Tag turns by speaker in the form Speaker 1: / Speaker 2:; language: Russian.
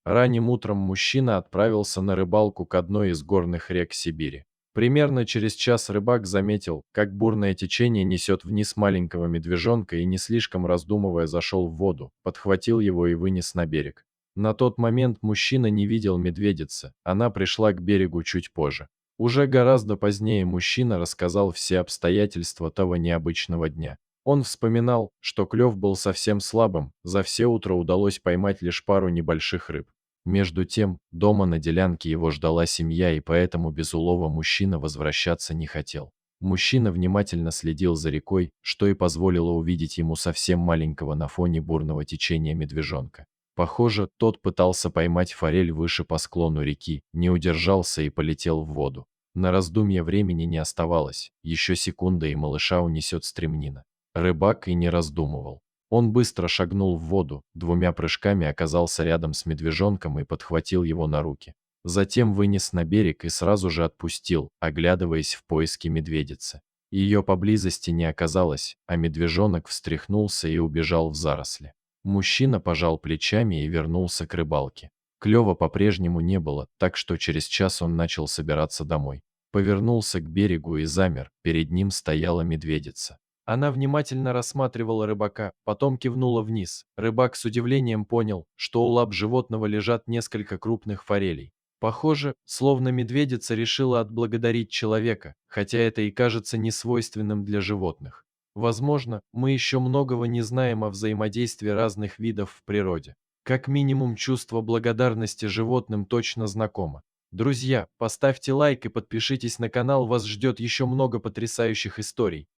Speaker 1: Ранним утром мужчина отправился на рыбалку к одной из горных рек Сибири. Примерно через час рыбак заметил, как бурное течение несет вниз маленького медвежонка и, не слишком раздумывая, зашел в воду, подхватил его и вынес на берег. На тот момент мужчина не видел медведицы, она пришла к берегу чуть позже. Уже гораздо позднее мужчина рассказал все обстоятельства того необычного дня. Он вспоминал, что клев был совсем слабым, за все утро удалось поймать лишь пару небольших рыб. Между тем, дома на делянке его ждала семья, и поэтому без улова мужчина возвращаться не хотел. Мужчина внимательно следил за рекой, что и позволило увидеть ему совсем маленького на фоне бурного течения медвежонка. Похоже, тот пытался поймать форель выше по склону реки, не удержался и полетел в воду. На раздумье времени не оставалось, еще секунда и малыша унесет стремнина. Рыбак и не раздумывал. Он быстро шагнул в воду, двумя прыжками оказался рядом с медвежонком и подхватил его на руки. Затем вынес на берег и сразу же отпустил, оглядываясь в поиске медведицы. Ее поблизости не оказалось, а медвежонок встряхнулся и убежал в заросли. Мужчина пожал плечами и вернулся к рыбалке. Клёва по-прежнему не было, так что через час он начал собираться домой. Повернулся к берегу и замер, перед ним стояла медведица. Она внимательно рассматривала рыбака, потом кивнула вниз. Рыбак с удивлением понял, что у лап животного лежат несколько крупных форелей. Похоже, словно медведица решила отблагодарить человека, хотя это и кажется несвойственным для животных. Возможно, мы еще многого не знаем о взаимодействии разных видов в природе. Как минимум, чувство благодарности животным точно знакомо. Друзья, поставьте лайк и подпишитесь на канал, вас ждет еще много потрясающих историй.